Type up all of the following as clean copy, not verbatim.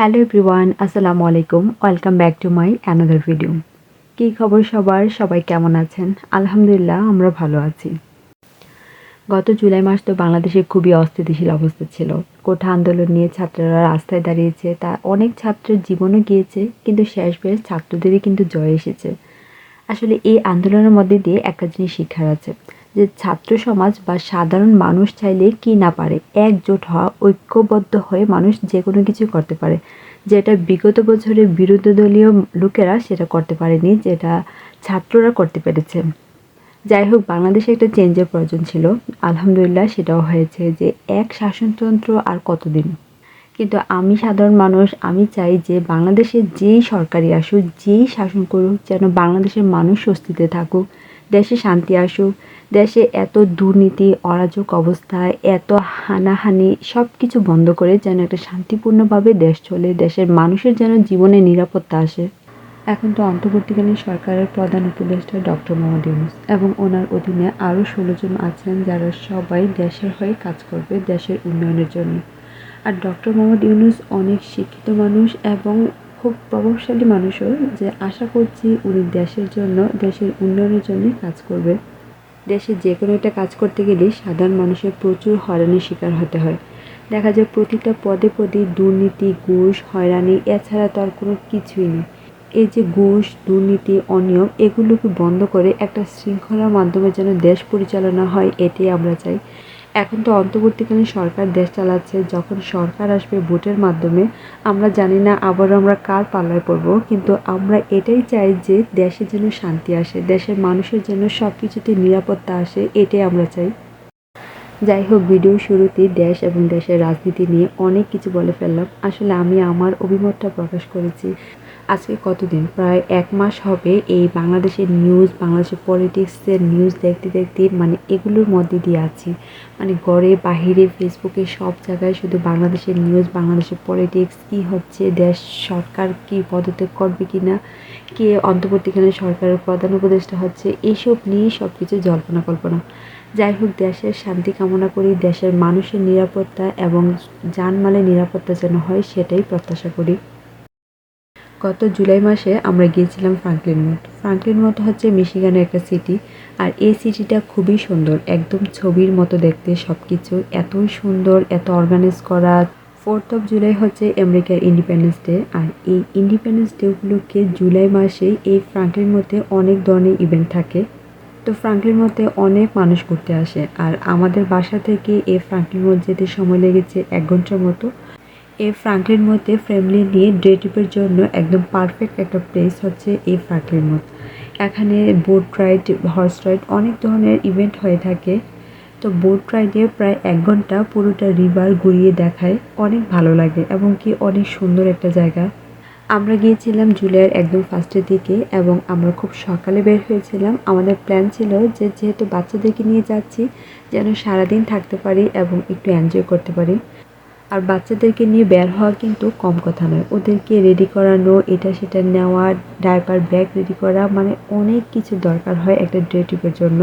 Hello everyone, আসসালামু আলাইকুম। Welcome back to my another video. কী খবর সবার? সবাই কেমন আছেন? আলহামদুলিল্লাহ, আমরা ভালো আছি। গত জুলাই মাস তো বাংলাদেশে খুবই অস্থিতিশীল অবস্থা ছিল। কোঠা আন্দোলন নিয়ে ছাত্ররা রাস্তায় দাঁড়িয়েছে, তা অনেক ছাত্রের জীবনও গিয়েছে, কিন্তু শেষ বেশ ছাত্রদেরই কিন্তু জয় এসেছে। আসলে এই আন্দোলনের মধ্যে দিয়ে একটা জিনিস শিক্ষার আছে, যে ছাত্র সমাজ বা সাধারণ মানুষ চাইলে কি না পারে, একজোট হওয়া, ঐক্যবদ্ধ হয়ে মানুষ যে কোনো কিছু করতে পারে, যেটা বিগত বছরে বিরোধী দলীয় লোকেরা সেটা করতে পারেনি, যেটা ছাত্ররা করতে পেরেছে। যাই হোক, বাংলাদেশে একটা চেঞ্জের প্রয়োজন ছিল। আলহামদুলিল্লাহ সেটাও হয়েছে, যে এক শাসনতন্ত্র আর কতদিন। কিন্তু আমি সাধারণ মানুষ, আমি চাই যে বাংলাদেশে যেই সরকারি আসুক, যেই শাসন করুক, যেন বাংলাদেশের মানুষ স্বস্তিতে থাকুক, দেশে শান্তি আসুক, দেশে এত দুর্নীতি, অরাজক অবস্থায় এত হানাহানি সব কিছু বন্ধ করে যেন একটা শান্তিপূর্ণভাবে দেশ চলে, দেশের মানুষের যেন জীবনে নিরাপত্তা আসে। এখন তো অন্তর্বর্তীকালীন সরকারের প্রধান উপদেষ্টা ডক্টর মোহাম্মদ ইউনূস এবং ওনার অধীনে আরও 16 জন আছেন, যারা সবাই দেশের হয়ে কাজ করবে, দেশের উন্নয়নের জন্য। আর ডক্টর মোহাম্মদ ইউনূস অনেক শিক্ষিত মানুষ এবং খুব প্রভাবশালী মানুষও, যে আশা করছি উনি দেশের জন্য, দেশের উন্নয়নের জন্যই কাজ করবে। দেশে যে কোনো একটা কাজ করতে গেলেই সাধারণ মানুষের প্রচুর হয়রানির শিকার হতে হয়। দেখা যায় প্রতিটা পদে পদে দুর্নীতি, ঘুষ, হয়রানি, এছাড়া তো আর কোনো কিছুই নেই। এই যে ঘুষ, দুর্নীতি, অনিয়ম, এগুলোকে বন্ধ করে একটা শৃঙ্খলার মাধ্যমে যেন দেশ পরিচালনা হয়, এটাই আমরা চাই। এখন তো অন্তর্বর্তীকালীন সরকার দেশ চালাচ্ছে, যখন সরকার আসবে ভোটের মাধ্যমে, আমরা জানি না আবারও আমরা কার পাল্লায় পড়ব, কিন্তু আমরা এটাই চাই যে দেশে যেন শান্তি আসে, দেশের মানুষের যেন সব কিছুতে নিরাপত্তা আসে, এটাই আমরা চাই। যাই হোক, ভিডিও শুরুতেই দেশ এবং দেশের রাজনীতি নিয়ে অনেক কিছু বলে ফেললাম। আসলে আমি আমার অভিমতটা প্রকাশ করেছি। আজকে কতদিন, প্রায় 1 মাস হবে এই বাংলাদেশের নিউজ, বাংলাদেশের পলিটিক্সের নিউজ দেখতে দেখতে মানে এগুলোর মধ্যে দিয়ে আছি। মানে ঘরে বাহিরে ফেসবুকে সব জায়গায় শুধু বাংলাদেশের নিউজ, বাংলাদেশের পলিটিক্স, কী হচ্ছে, দেশ সরকার কী পদত্যাগ করবে কি না, কে অন্তর্বর্তীকালীন সরকারের প্রধান উপদেষ্টা হচ্ছে, এইসব নিয়েই সব কিছু জল্পনা কল্পনা। যাই হোক, দেশের শান্তি কামনা করি, দেশের মানুষের নিরাপত্তা এবং জানমালের নিরাপত্তা যেন হয়, সেটাই প্রত্যাশা করি। গত জুলাই মাসে আমরা গিয়েছিলাম ফ্রাঙ্কলিন মোড। ফ্রাঙ্কলিন মোড হচ্ছে মিশিগানের একটা সিটি, আর এই সিটিটা খুবই সুন্দর, একদম ছবির মতো দেখতে সব কিছু, এতই সুন্দর, এত অর্গানাইজ করা। 4th of জুলাই হচ্ছে আমেরিকার ইন্ডিপেন্ডেন্স ডে, আর এই ইন্ডিপেন্ডেন্স ডেগুলোকে জুলাই মাসে এই ফ্রাঙ্কলিন মোডে অনেক ধরনের ইভেন্ট থাকে। তো ফ্রাঙ্কলিন মোডে অনেক মানুষ ঘুরতে আসে, আর আমাদের বাসা থেকে এই ফ্রাঙ্কলিন মোড যেতে সময় লেগেছে 1 ঘন্টার মতো। এই ফ্রাঙ্কলিন মোডে ফ্যামিলি নিয়ে ডে ট্রিপের জন্য একদম পারফেক্ট একটা প্লেস হচ্ছে এই ফ্রাঙ্কলিন মোড। এখানে বোট রাইড, হর্স রাইড, অনেক ধরনের ইভেন্ট হয়ে থাকে। তো বোট রাইডে প্রায় 1 ঘন্টা পুরোটা রিভার ঘুরিয়ে দেখায়, অনেক ভালো লাগে এবং কি অনেক সুন্দর একটা জায়গা। আমরা গিয়েছিলাম জুলাইয়ের একদম ফার্স্টের দিকে এবং আমরা খুব সকালে বের হয়েছিলাম। আমাদের প্ল্যান ছিল যে যেহেতু বাচ্চাদেরকে নিয়ে যাচ্ছি, যেন সারাদিন থাকতে পারি এবং একটু এনজয় করতে পারি। আর বাচ্চাদেরকে নিয়ে বের হওয়া কিন্তু কম কথা নয়, ওদেরকে রেডি করানো, এটা সেটা নেওয়া, ডাইপার ব্যাগ রেডি করা, মানে অনেক কিছু দরকার হয় একটা ডে ট্রিপের জন্য।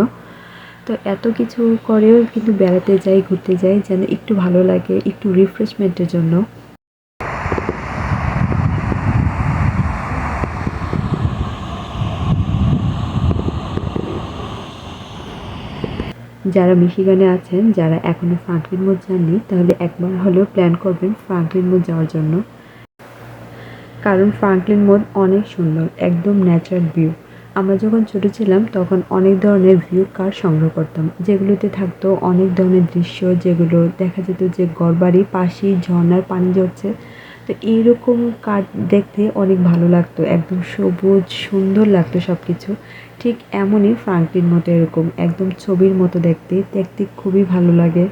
তো এত কিছু করেও কিন্তু বেড়াতে যাই, ঘুরতে যাই, যেন একটু ভালো লাগে, একটু রিফ্রেশমেন্টের জন্য। যারা মিশিগানে আছেন, যারা এখনও ফ্রাঙ্কলিন মোড যাননি, তাহলে একবার হলেও প্ল্যান করবেন ফ্রাঙ্কলিন মোড যাওয়ার জন্য। কারণ ফ্রাঙ্কলিন মোড অনেক সুন্দর, একদম ন্যাচারাল ভিউ। আমরা যখন ছোটো ছিলাম তখন অনেক ধরনের ভিউ কার্ড সংগ্রহ করতাম, যেগুলোতে থাকতো অনেক ধরনের দৃশ্য, যেগুলো দেখা যেত যে ঘরবাড়ি পাশেই ঝর্ণার পানি ঝরছে। তো এইরকম কার্ড দেখতে অনেক ভালো লাগতো, একদম সবুজ সুন্দর লাগতো সব কিছু। ঠিক এমনই ফ্রাঙ্কলিন মোড, এরকম একদম ছবির মতো দেখতে দেখতে খুবই ভালো লাগে।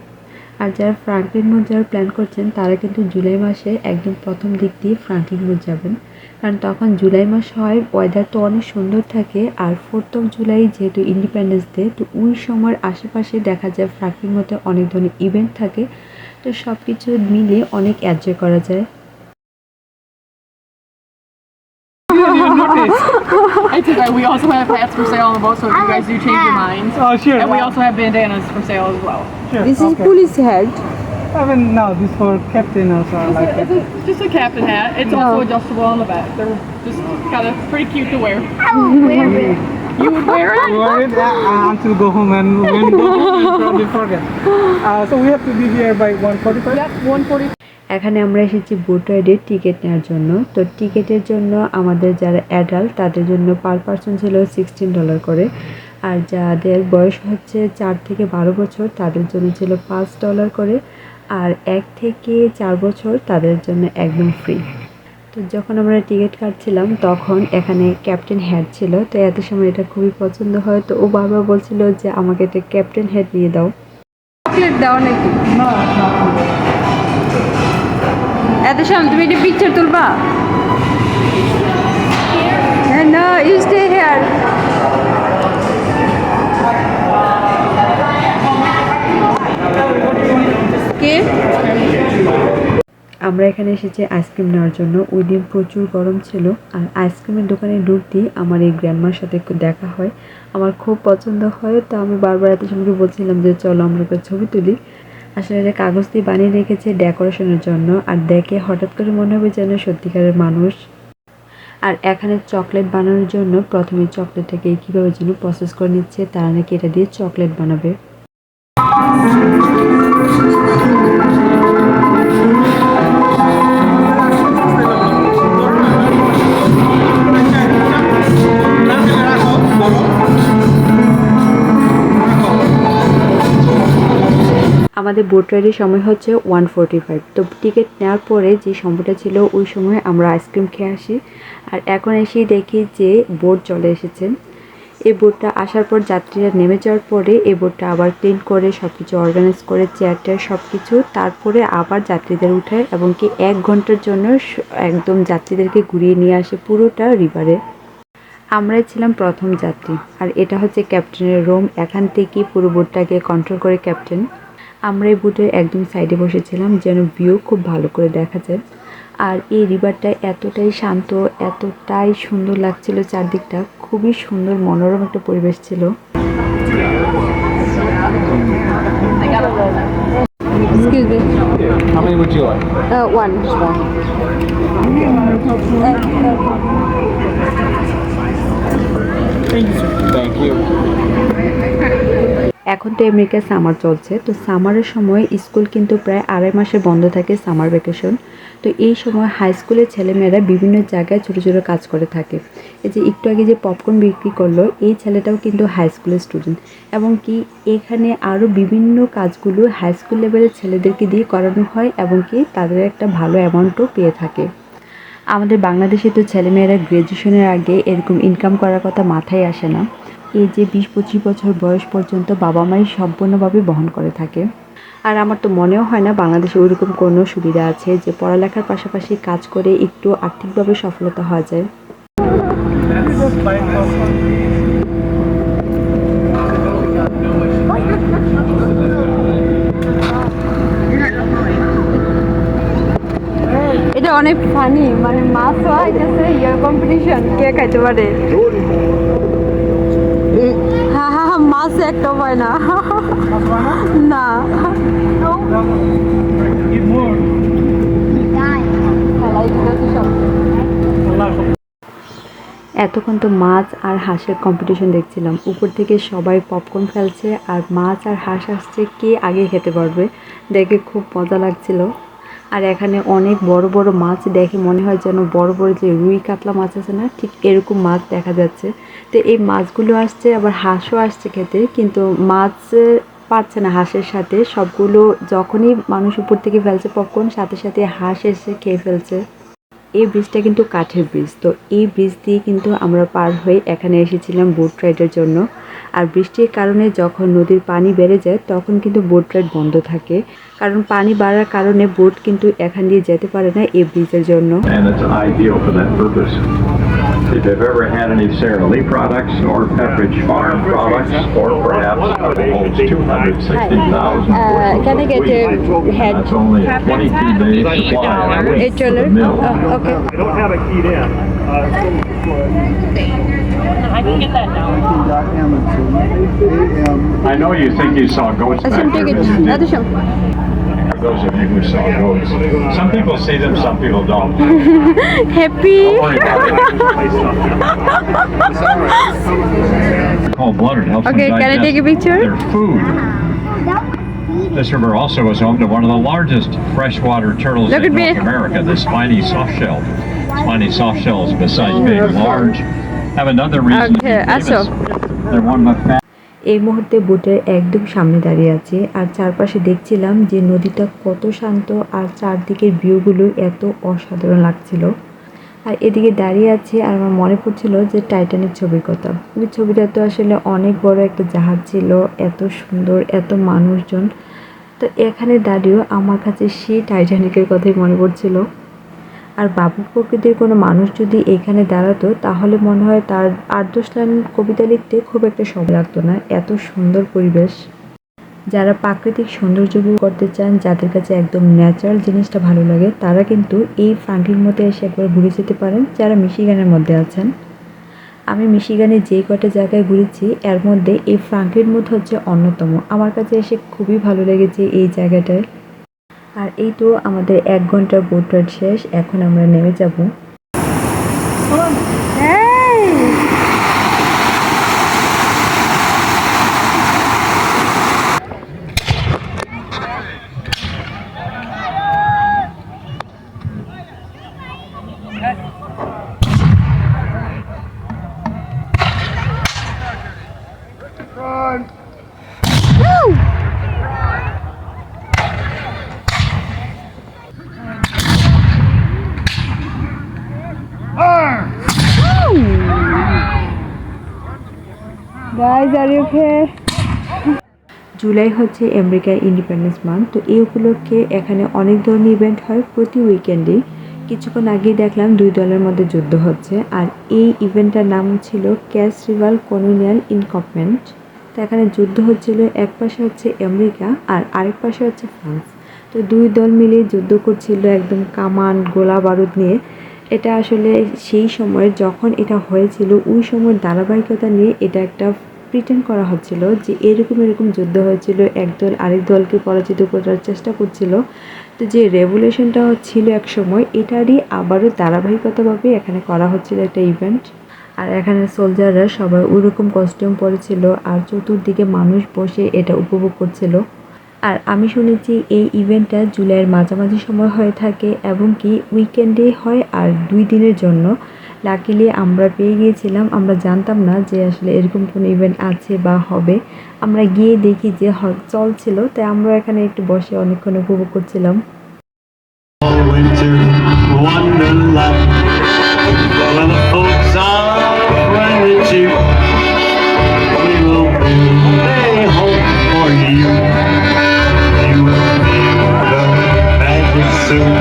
আর যারা ফ্রাঙ্কলিন মোড যারা প্ল্যান করছেন, তারা কিন্তু জুলাই মাসে একদম প্রথম দিক দিয়ে ফ্রাঙ্কলিন মোড যাবেন, কারণ তখন জুলাই মাস হয়, ওয়েদার তো অনেক সুন্দর থাকে। আর 4th of জুলাই যেহেতু ইন্ডিপেন্ডেন্স ডে, তো ওই সময়ের আশেপাশে দেখা যায় ফ্রাঙ্কলিন মোডে অনেক ধরনের ইভেন্ট থাকে। তো সব কিছু মিলে অনেক এনজয় করা যায়। It's okay. We also have hats for sale on the boat, so if you guys do change your minds. Oh, sure. And we also have bandanas for sale as well. Sure. This is Okay. police head. I mean, no, this for captain also. I like it. It's just a captain hat. It's also adjustable on the back. They're just kind of pretty cute to wear. You would wear it? Wear it until go home, and when you go home, you probably forget. So we have to be here by 1:45. Yep, 140. এখানে আমরা এসেছি boat রাইডের ticket নেওয়ার জন্য। তো টিকিটের জন্য আমাদের যারা অ্যাডাল্ট তাদের জন্য পার পারসন ছিল $16 করে, আর যাদের বয়স হচ্ছে 4 থেকে 12 বছর তাদের জন্য ছিল $5 করে, আর 1 থেকে 4 বছর তাদের জন্য একদম ফ্রি। তো যখন আমরা টিকিট কাটছিলাম তখন এখানে ক্যাপ্টেন হ্যাট ছিল, তো এত সময় এটা খুবই পছন্দ হয়, তো ও বারবার বলছিল যে আমাকে একটা ক্যাপ্টেন হ্যাট নিয়ে দাও। চকলেট দাও নাকি? No, no. এত সময় তুমি একটা পিকচার তুলবা? না, ইউ স্টে হিয়ার। কে? আমরা এখানে এসেছি আইসক্রিম নেওয়ার জন্য। ওই দিন প্রচুর গরম ছিল, আর আইসক্রিমের দোকানে ঢুকতেই আমার এই গ্র্যান্ডমার সাথে একটু দেখা হয়, আমার খুব পছন্দ হয়। তো আমি বারবার এত সময়কে বলছিলাম যে চলো আমরা একটা ছবি তুলি। আসলে এটা কাগজ দিয়ে বানিয়ে রেখেছে ডেকোরেশনের জন্য, আর দেখে হঠাৎ করে মনে হবে যেন সত্যিকারের মানুষ। আর এখানে চকলেট বানানোর জন্য প্রথমে চকলেটটাকে কীভাবে যেন প্রসেস করে নিচ্ছে, তারা নাকি এটা দিয়ে চকলেট বানাবে। আমাদের বোট রাইডের সময় হচ্ছে 1:45। তো টিকিট নেওয়ার পরে যে সময়টা ছিল ওই সময় আমরা আইসক্রিম খেয়ে আসি, আর এখন এসেই দেখি যে বোট চলে এসেছে। এই বোটটা আসার পর যাত্রীরা নেমে যাওয়ার পরে এই বোটটা আবার ক্লিন করে সব কিছু অর্গানাইজ করে চেয়ার টেয়ার সব কিছু, তারপরে আবার যাত্রীদের উঠায় এবং কি 1 ঘন্টার জন্য একদম যাত্রীদেরকে ঘুরিয়ে নিয়ে আসে পুরোটা রিভারে। আমরাই ছিলাম প্রথম যাত্রী, আর এটা হচ্ছে ক্যাপ্টেনের রুম। এখান থেকে পুরো বোটটাকে কন্ট্রোল করে ক্যাপ্টেন। আমরা এই বোটের একদম সাইডে বসেছিলাম যেন ভিউ খুব ভালো করে দেখা যায়। আর এই রিভারটা এতটাই শান্ত, এতটাই সুন্দর লাগছিল, চারদিকটা খুবই সুন্দর মনোরম একটা পরিবেশ ছিল। Excuse me. How many would you like? One. Thank you. এখন তো আমেরিকায় সামার চলছে, তো সামারের সময় স্কুল কিন্তু প্রায় 2.5 মাসের বন্ধ থাকে, সামার ভ্যাকেশন। তো এই সময় হাই স্কুলের ছেলেমেয়েরা বিভিন্ন জায়গায় ছোটো ছোটো কাজ করে থাকে। এই যে একটু আগে যে পপকর্ন বিক্রি করলো এই ছেলেটাও কিন্তু হাই স্কুলের স্টুডেন্ট, এবং কি এখানে আরও বিভিন্ন কাজগুলো হাই স্কুল লেভেলের ছেলেদেরকে দিয়ে করানো হয়, এবং কি তাদের একটা ভালো অ্যামাউন্টও পেয়ে থাকে। আমাদের বাংলাদেশে তো ছেলেমেয়েরা গ্র্যাজুয়েশনের আগে এরকম ইনকাম করার কথা মাথায় আসে না। এই যে 20-25 বছর বয়স পর্যন্ত বাবা মাই সম্পূর্ণভাবে বহন করে থাকে। আর আমার তো মনেও হয় না বাংলাদেশে ওইরকম কোনো সুবিধা আছে যে পড়ালেখার পাশাপাশি কাজ করে একটু আর্থিকভাবে সফলতা হওয়া যায়। এটা অনেক ফানি, মানে মাছ হইতেছে ইয়ার কম্পিটিশন, কে খাইতে পারে। হ্যাঁ হ্যাঁ হ্যাঁ, মাছ একটা পায় না না। এতক্ষণ তো মাছ আর হাঁসের কম্পিটিশন দেখছিলাম, উপর থেকে সবাই পপকর্ন ফেলছে আর মাছ আর হাঁস আসছে, কে আগে খেতে পারবে, দেখে খুব মজা লাগছিল। আর এখানে অনেক বড় বড় মাছ, দেখে মনে হয় যেন বড় বড় যে রুই কাতলা মাছ আছে না, ঠিক এরকম মাছ দেখা যাচ্ছে। তো এই মাছগুলো আসছে, আবার হাঁসও আসছে খেতে, কিন্তু মাছ পাচ্ছে না হাঁসের সাথে। সবগুলো যখনই মানুষ উপর থেকে ফেলছে পপকর্ন, সাথে সাথে হাঁস এসে খেয়ে ফেলছে। এই ব্রিজটা কিন্তু কাঠের ব্রিজ, তো এই ব্রিজ দিয়ে কিন্তু আমরা পার হয়ে এখানে এসেছিলাম বোট রাইডের জন্য। আর বৃষ্টির কারণে যখন নদীর পানি বেড়ে যায় তখন কিন্তু বোট রাইড বন্ধ থাকে, কারণ পানি বাড়ার কারণে বোট কিন্তু এখান দিয়ে যেতে পারে না এই ব্রিজের জন্য। And it's ideal for that purpose. If you've ever had any Sara Lee products or Pepperidge Farm products, or perhaps Holmes 260,000 Can I get a head? that's only a 22-day supply at least to the mill. Okay. I don't have it keyed in. I can get that now. I know you think you saw ghosts back there. but you didn't. those of you who saw goats. Some people see them, some people don't. Happy Don't worry about it. Cold-blooded helps Okay, them can I digest take a picture? their food. This river also is home to one of the largest freshwater turtles Look in at me. North America, the spiny softshell. Spiny softshells, besides being large, have another reason to be Okay, famous. আসো। They're one of the এই মুহূর্তে বোটের একদম সামনে দাঁড়িয়ে আছি আর চারপাশে দেখছিলাম যে নদীটা কত শান্ত আর চারদিকের ভিউগুলো এত অসাধারণ লাগছিল। আর এদিকে দাঁড়িয়ে আছি আর আমার মনে পড়ছিল যে টাইটানিক ছবির কথা। ওই ছবিটা তো আসলে অনেক বড় একটা জাহাজ ছিল, এত সুন্দর, এত মানুষজন। তো এখানে দাঁড়িয়েও আমার কাছে সেই টাইটানিকের কথাই মনে পড়ছিল। আর বাবু প্রকৃতির কোনো মানুষ যদি এখানে দাঁড়াতো তাহলে মনে হয় তার ৮-১০ লাইন কবিতা লিখতে খুব একটা সময় লাগতো না, এত সুন্দর পরিবেশ। যারা প্রাকৃতিক সৌন্দর্য উপভোগ করতে চান, যাদের কাছে একদম ন্যাচারাল জিনিসটা ভালো লাগে, তারা কিন্তু এই ফ্রাঙ্কলিন মধ্যে এসে একবার ঘুরে যেতে পারেন যারা মিশিগানের মধ্যে আছেন। আমি মিশিগানে যে কটা জায়গায় ঘুরেছি এর মধ্যে এই ফ্রাঙ্কলিন মধ্যে হচ্ছে অন্যতম। আমার কাছে এসে খুবই ভালো লেগেছে এই জায়গাটায়। আর এই তো আমাদের ১ ঘন্টার বোট রাইড শেষ, এখন আমরা নেমে যাব। Guys, are you okay? July হচ্ছে আমেরিকার ইন্ডিপেন্ডেন্স মান্থ, তো এই উপলক্ষে এখানে অনেক ধরনের ইভেন্ট হয় প্রতি উইকেন্ডে। কিছুক্ষণ আগেই দেখলাম ২ দলের মধ্যে যুদ্ধ হচ্ছে, আর এই ইভেন্টটার নাম ছিল ক্যাস রিভাল কলোনিয়াল ইনকর্পমেন্ট। তো এখানে যুদ্ধ হচ্ছিল, এক পাশে হচ্ছে আমেরিকা আর আরেক পাশে হচ্ছে ফ্রান্স। তো ২ দল মিলে যুদ্ধ করছিল একদম কামান গোলা বারুদ নিয়ে। এটা আসলে সেই সময়ের যখন এটা হয়েছিল ওই সময়ের ধারাবাহিকতা নিয়ে এটা একটা প্রিটেন্ড করা হচ্ছিল যে এরকম যুদ্ধ হয়েছিল, একদল আরেক দলকে পরাজিত করার চেষ্টা করছিল। তো যে রেভলিউশনটা ছিল এক সময়, এটারই আবারও ধারাবাহিকতাভাবে এখানে করা হচ্ছিল একটা ইভেন্ট। আর এখানে সোলজাররা সবাই ওইরকম কস্টিউম পরেছিল আর চতুর্দিকে মানুষ বসে এটা উপভোগ করছিল। আর আমি শুনেছি এই ইভেন্টটা জুলাইয়ের মাঝামাঝি সময় হয়ে থাকে এবং কি উইকেন্ডে হয় আর ২ দিনের জন্য। লাকিলি আমরা পেয়ে গিয়েছিলাম, আমরা জানতাম না যে আসলে এরকম কোনো ইভেন্ট আছে বা হবে। আমরা গিয়ে দেখি যে চলছিল, তাই আমরা এখানে একটু বসে অনেকক্ষণ উপভোগ করছিলাম। Winter wonderland, where the folks are friendly cheap. We will build a home for you. You will feel the magic soon.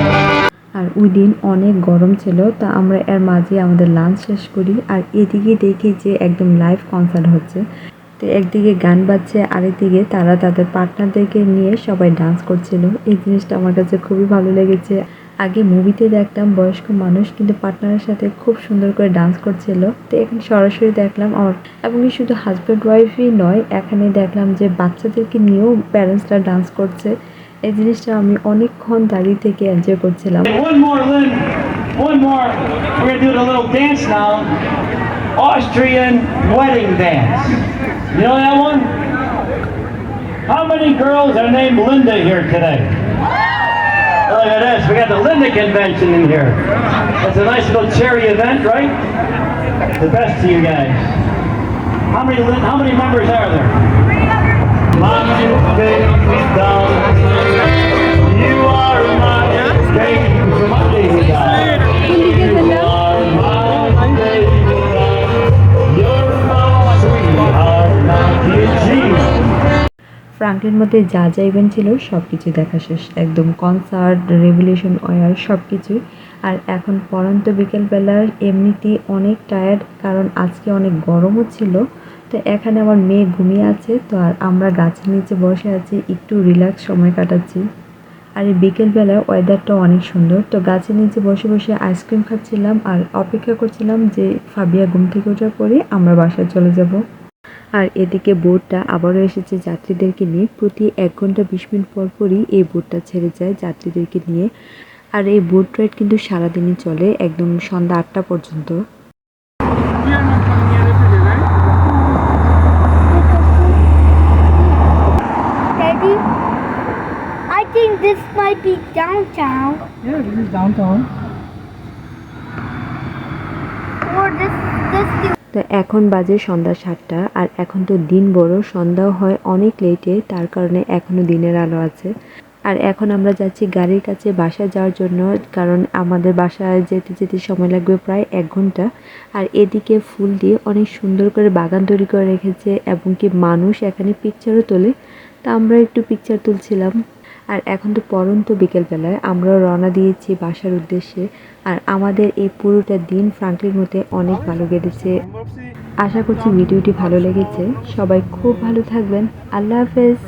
আর ওই দিন অনেক গরম ছিল, তা আমরা এর মাঝে আমাদের লাঞ্চ শেষ করি আর এদিকে দেখি যে একদম লাইভ কনসার্ট হচ্ছে। তো একদিকে গান বাজছে, আরেকদিকে তারা তাদের পার্টনারদেরকে নিয়ে সবাই ডান্স করছিল। এই জিনিসটা আমার কাছে খুবই ভালো লেগেছে। আগে মুভিতে দেখতাম বয়স্ক মানুষ কিন্তু পার্টনারের সাথে খুব সুন্দর করে ডান্স করছিল, তো এখন সরাসরি দেখলাম। আমার এবং শুধু হাজব্যান্ড ওয়াইফই নয়, এখানে দেখলাম যে বাচ্চাদেরকে নিয়েও প্যারেন্টসরা ডান্স করছে। এই জিনিসটা আমি অনেকক্ষণ দাঁড়িয়ে থেকে এনজয় করছিলাম। One more, Lynn. One more. We're going to do a little dance now. Austrian wedding dance. You know that one? How many girls are named Linda here today? Look at this. We got the Linda convention in here. It's a nice little cherry event, right? The best to you guys. How many members are there? My baby doll. You are my baby doll. You are my baby doll. You're my sweetheart, my Eugene. Franklin মধ্যে যা যা event ছিল সব কিছু দেখা শেষ, একদম concert, revolution war সব কিছুই। আর এখন পরন্ত বিকেলবেলার এমনিতেই অনেক টায়ার্ড, কারণ আজকে অনেক গরমও ছিল। তো এখানে আমার মেয়ে ঘুমিয়ে আছে, তো আর আমরা গাছের নিচে বসে আছি, একটু রিল্যাক্স সময় কাটাচ্ছি। আর এই বিকেলবেলায় ওয়েদারটা অনেক সুন্দর, তো গাছের নিচে বসে বসে আইসক্রিম খাচ্ছিলাম আর অপেক্ষা করছিলাম যে ফাবিয়া ঘুম থেকে ওঠার পরে আমরা বাসায় চলে যাব। আর এদিকে বোটটা আবারও এসেছে যাত্রীদেরকে নিয়ে। প্রতি 1 ঘন্টা 20 মিনিট পর পরই এই বোটটা ছেড়ে যায় যাত্রীদেরকে নিয়ে। আর এই বোট রাইড কিন্তু সারাদিনই চলে, একদম সন্ধ্যা 8টা পর্যন্ত। We are not coming here every day, right? Daddy, I think this might be downtown. Yeah, this is downtown. Or this তো এখন বাজে সন্ধ্যা 7টা, আর এখন তো দিন বড়, সন্ধ্যাও হয় অনেক লেটে, তার কারণে এখনও দিনের আলো আছে। আর এখন আমরা যাচ্ছি গাড়ির কাছে বাসায় যাওয়ার জন্য, কারণ আমাদের বাসায় যেতে যেতে সময় লাগবে প্রায় 1 ঘন্টা। আর এদিকে ফুল দিয়ে অনেক সুন্দর করে বাগান তৈরি করে রেখেছে, এবং কি মানুষ এখানে পিকচারও তোলে। তা আমরা একটু পিকচার তুলছিলাম। আর এখন তো পড়ন্ত বিকেলবেলায় আমরাও রওনা দিয়েছি বাসার উদ্দেশ্যে। আর আমাদের এই পুরোটা দিন ফ্রাঙ্কলির মধ্যে অনেক ভালো কেটেছে। আশা করছি ভিডিওটি ভালো লেগেছে। সবাই খুব ভালো থাকবেন। আল্লাহ হাফেজ।